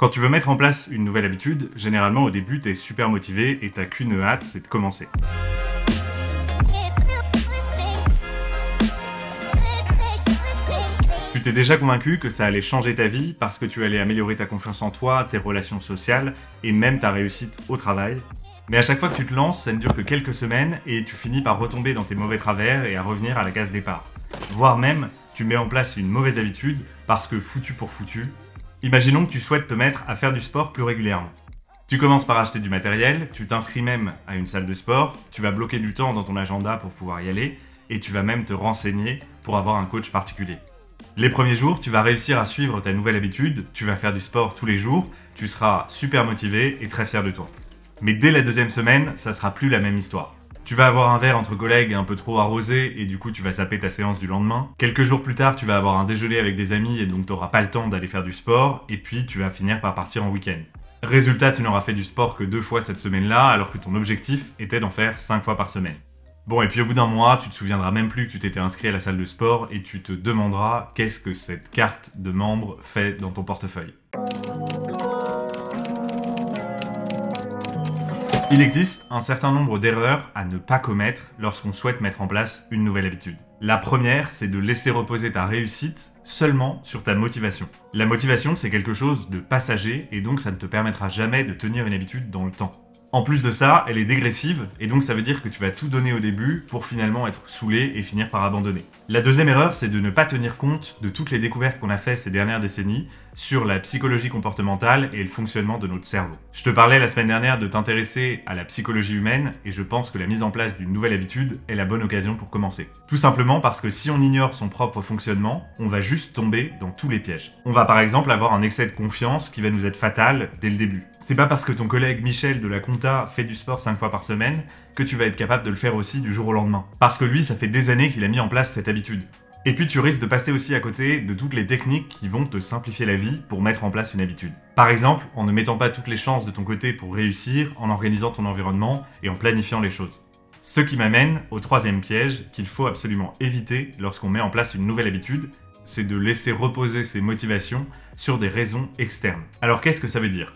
Quand tu veux mettre en place une nouvelle habitude, généralement au début t'es super motivé et t'as qu'une hâte, c'est de commencer. Tu t'es déjà convaincu que ça allait changer ta vie parce que tu allais améliorer ta confiance en toi, tes relations sociales et même ta réussite au travail. Mais à chaque fois que tu te lances, ça ne dure que quelques semaines et tu finis par retomber dans tes mauvais travers et à revenir à la case départ. Voire même, tu mets en place une mauvaise habitude parce que foutu pour foutu. Imaginons que tu souhaites te mettre à faire du sport plus régulièrement. Tu commences par acheter du matériel, tu t'inscris même à une salle de sport, tu vas bloquer du temps dans ton agenda pour pouvoir y aller et tu vas même te renseigner pour avoir un coach particulier. Les premiers jours, tu vas réussir à suivre ta nouvelle habitude, tu vas faire du sport tous les jours, tu seras super motivé et très fier de toi. Mais dès la deuxième semaine, ça sera plus la même histoire. Tu vas avoir un verre entre collègues un peu trop arrosé et du coup tu vas saper ta séance du lendemain. Quelques jours plus tard, tu vas avoir un déjeuner avec des amis et donc tu n'auras pas le temps d'aller faire du sport et puis tu vas finir par partir en week-end. Résultat, tu n'auras fait du sport que 2 fois cette semaine-là alors que ton objectif était d'en faire 5 fois par semaine. Bon, et puis au bout d'un mois, tu te souviendras même plus que tu t'étais inscrit à la salle de sport et tu te demanderas qu'est-ce que cette carte de membre fait dans ton portefeuille. Il existe un certain nombre d'erreurs à ne pas commettre lorsqu'on souhaite mettre en place une nouvelle habitude. La première, c'est de laisser reposer ta réussite seulement sur ta motivation. La motivation, c'est quelque chose de passager et donc ça ne te permettra jamais de tenir une habitude dans le temps. En plus de ça, elle est dégressive et donc ça veut dire que tu vas tout donner au début pour finalement être saoulé et finir par abandonner. La deuxième erreur, c'est de ne pas tenir compte de toutes les découvertes qu'on a faites ces dernières décennies sur la psychologie comportementale et le fonctionnement de notre cerveau. Je te parlais la semaine dernière de t'intéresser à la psychologie humaine et je pense que la mise en place d'une nouvelle habitude est la bonne occasion pour commencer. Tout simplement parce que si on ignore son propre fonctionnement, on va juste tomber dans tous les pièges. On va par exemple avoir un excès de confiance qui va nous être fatal dès le début. C'est pas parce que ton collègue Michel de la compta fait du sport 5 fois par semaine que tu vas être capable de le faire aussi du jour au lendemain. Parce que lui, ça fait des années qu'il a mis en place cette habitude. Et puis tu risques de passer aussi à côté de toutes les techniques qui vont te simplifier la vie pour mettre en place une habitude. Par exemple, en ne mettant pas toutes les chances de ton côté pour réussir, en organisant ton environnement et en planifiant les choses. Ce qui m'amène au troisième piège qu'il faut absolument éviter lorsqu'on met en place une nouvelle habitude, c'est de laisser reposer ses motivations sur des raisons externes. Alors qu'est-ce que ça veut dire ?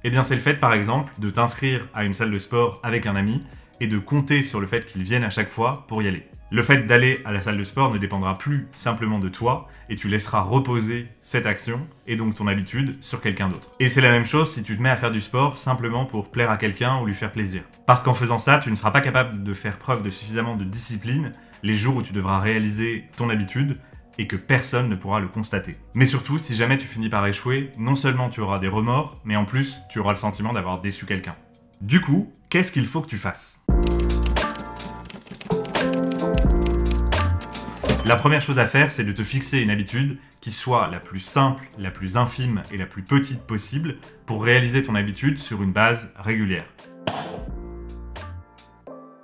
Eh bien c'est le fait par exemple de t'inscrire à une salle de sport avec un ami et de compter sur le fait qu'il vienne à chaque fois pour y aller. Le fait d'aller à la salle de sport ne dépendra plus simplement de toi et tu laisseras reposer cette action et donc ton habitude sur quelqu'un d'autre. Et c'est la même chose si tu te mets à faire du sport simplement pour plaire à quelqu'un ou lui faire plaisir. Parce qu'en faisant ça, tu ne seras pas capable de faire preuve de suffisamment de discipline les jours où tu devras réaliser ton habitude et que personne ne pourra le constater. Mais surtout, si jamais tu finis par échouer, non seulement tu auras des remords, mais en plus, tu auras le sentiment d'avoir déçu quelqu'un. Du coup, qu'est-ce qu'il faut que tu fasses ? La première chose à faire, c'est de te fixer une habitude qui soit la plus simple, la plus infime et la plus petite possible pour réaliser ton habitude sur une base régulière.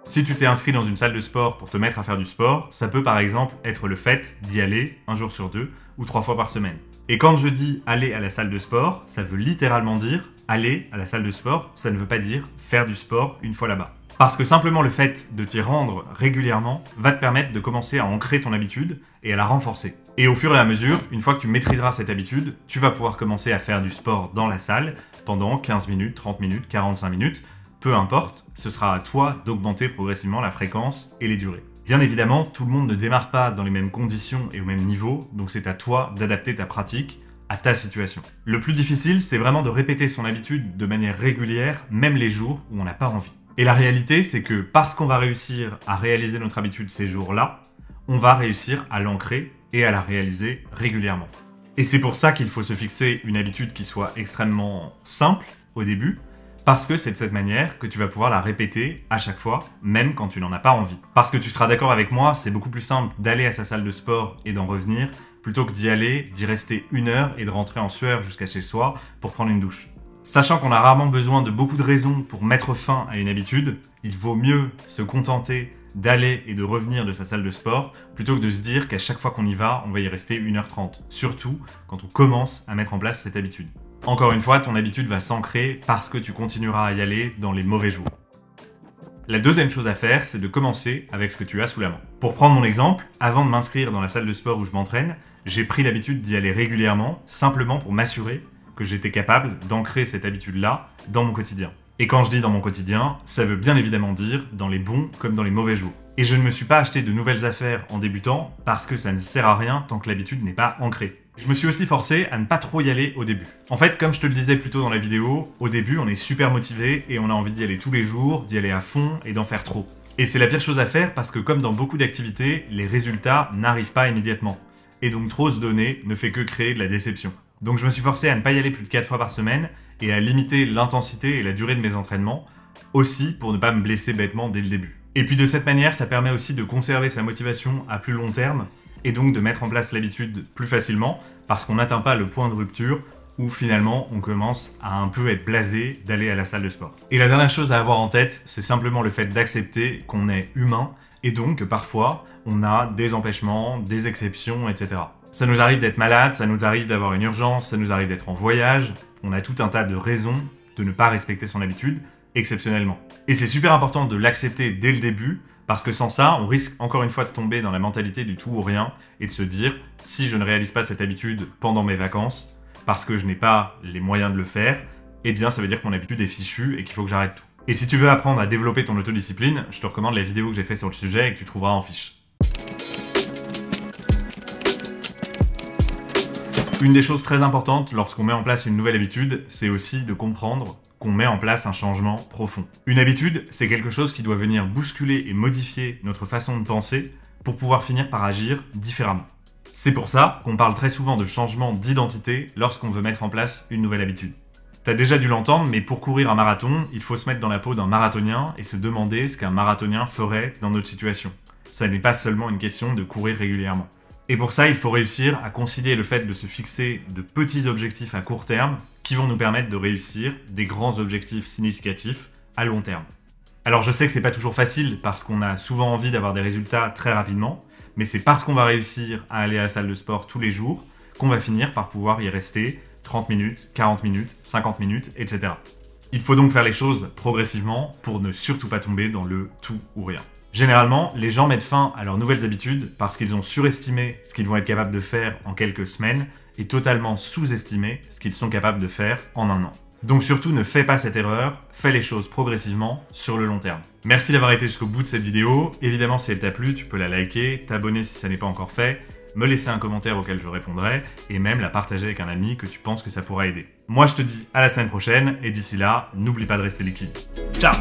Si tu t'es inscrit dans une salle de sport pour te mettre à faire du sport, ça peut par exemple être le fait d'y aller 1 jour sur 2 ou 3 fois par semaine. Et quand je dis aller à la salle de sport, ça veut littéralement dire aller à la salle de sport, ça ne veut pas dire faire du sport une fois là-bas. Parce que simplement le fait de t'y rendre régulièrement va te permettre de commencer à ancrer ton habitude et à la renforcer. Et au fur et à mesure, une fois que tu maîtriseras cette habitude, tu vas pouvoir commencer à faire du sport dans la salle pendant 15 minutes, 30 minutes, 45 minutes, peu importe, ce sera à toi d'augmenter progressivement la fréquence et les durées. Bien évidemment, tout le monde ne démarre pas dans les mêmes conditions et au même niveau, donc c'est à toi d'adapter ta pratique à ta situation. Le plus difficile, c'est vraiment de répéter son habitude de manière régulière, même les jours où on n'a pas envie. Et la réalité, c'est que parce qu'on va réussir à réaliser notre habitude ces jours-là, on va réussir à l'ancrer et à la réaliser régulièrement. Et c'est pour ça qu'il faut se fixer une habitude qui soit extrêmement simple au début, parce que c'est de cette manière que tu vas pouvoir la répéter à chaque fois, même quand tu n'en as pas envie. Parce que tu seras d'accord avec moi, c'est beaucoup plus simple d'aller à sa salle de sport et d'en revenir, plutôt que d'y aller, d'y rester 1 heure et de rentrer en sueur jusqu'à chez soi pour prendre une douche. Sachant qu'on a rarement besoin de beaucoup de raisons pour mettre fin à une habitude, il vaut mieux se contenter d'aller et de revenir de sa salle de sport, plutôt que de se dire qu'à chaque fois qu'on y va, on va y rester 1h30. Surtout quand on commence à mettre en place cette habitude. Encore une fois, ton habitude va s'ancrer parce que tu continueras à y aller dans les mauvais jours. La deuxième chose à faire, c'est de commencer avec ce que tu as sous la main. Pour prendre mon exemple, avant de m'inscrire dans la salle de sport où je m'entraîne, j'ai pris l'habitude d'y aller régulièrement, simplement pour m'assurer que j'étais capable d'ancrer cette habitude-là dans mon quotidien. Et quand je dis dans mon quotidien, ça veut bien évidemment dire dans les bons comme dans les mauvais jours. Et je ne me suis pas acheté de nouvelles affaires en débutant parce que ça ne sert à rien tant que l'habitude n'est pas ancrée. Je me suis aussi forcé à ne pas trop y aller au début. En fait, comme je te le disais plus tôt dans la vidéo, au début on est super motivé et on a envie d'y aller tous les jours, d'y aller à fond et d'en faire trop. Et c'est la pire chose à faire parce que comme dans beaucoup d'activités, les résultats n'arrivent pas immédiatement. Et donc trop se donner ne fait que créer de la déception. Donc je me suis forcé à ne pas y aller plus de 4 fois par semaine et à limiter l'intensité et la durée de mes entraînements, aussi pour ne pas me blesser bêtement dès le début. Et puis de cette manière, ça permet aussi de conserver sa motivation à plus long terme et donc de mettre en place l'habitude plus facilement parce qu'on n'atteint pas le point de rupture où finalement on commence à un peu être blasé d'aller à la salle de sport. Et la dernière chose à avoir en tête, c'est simplement le fait d'accepter qu'on est humain et donc que parfois on a des empêchements, des exceptions, etc. Ça nous arrive d'être malade, ça nous arrive d'avoir une urgence, ça nous arrive d'être en voyage, on a tout un tas de raisons de ne pas respecter son habitude, exceptionnellement. Et c'est super important de l'accepter dès le début, parce que sans ça, on risque encore une fois de tomber dans la mentalité du tout ou rien, et de se dire, si je ne réalise pas cette habitude pendant mes vacances, parce que je n'ai pas les moyens de le faire, eh bien ça veut dire que mon habitude est fichue et qu'il faut que j'arrête tout. Et si tu veux apprendre à développer ton autodiscipline, je te recommande la vidéo que j'ai fait sur le sujet et que tu trouveras en fiche. Une des choses très importantes lorsqu'on met en place une nouvelle habitude, c'est aussi de comprendre qu'on met en place un changement profond. Une habitude, c'est quelque chose qui doit venir bousculer et modifier notre façon de penser pour pouvoir finir par agir différemment. C'est pour ça qu'on parle très souvent de changement d'identité lorsqu'on veut mettre en place une nouvelle habitude. T'as déjà dû l'entendre, mais pour courir un marathon, il faut se mettre dans la peau d'un marathonien et se demander ce qu'un marathonien ferait dans notre situation. Ça n'est pas seulement une question de courir régulièrement. Et pour ça, il faut réussir à concilier le fait de se fixer de petits objectifs à court terme qui vont nous permettre de réussir des grands objectifs significatifs à long terme. Alors je sais que c'est pas toujours facile parce qu'on a souvent envie d'avoir des résultats très rapidement, mais c'est parce qu'on va réussir à aller à la salle de sport tous les jours qu'on va finir par pouvoir y rester 30 minutes, 40 minutes, 50 minutes, etc. Il faut donc faire les choses progressivement pour ne surtout pas tomber dans le tout ou rien. Généralement, les gens mettent fin à leurs nouvelles habitudes parce qu'ils ont surestimé ce qu'ils vont être capables de faire en quelques semaines et totalement sous-estimé ce qu'ils sont capables de faire en un an. Donc surtout, ne fais pas cette erreur, fais les choses progressivement sur le long terme. Merci d'avoir été jusqu'au bout de cette vidéo. Évidemment, si elle t'a plu, tu peux la liker, t'abonner si ça n'est pas encore fait, me laisser un commentaire auquel je répondrai et même la partager avec un ami que tu penses que ça pourra aider. Moi, je te dis à la semaine prochaine et d'ici là, n'oublie pas de rester liquide. Ciao!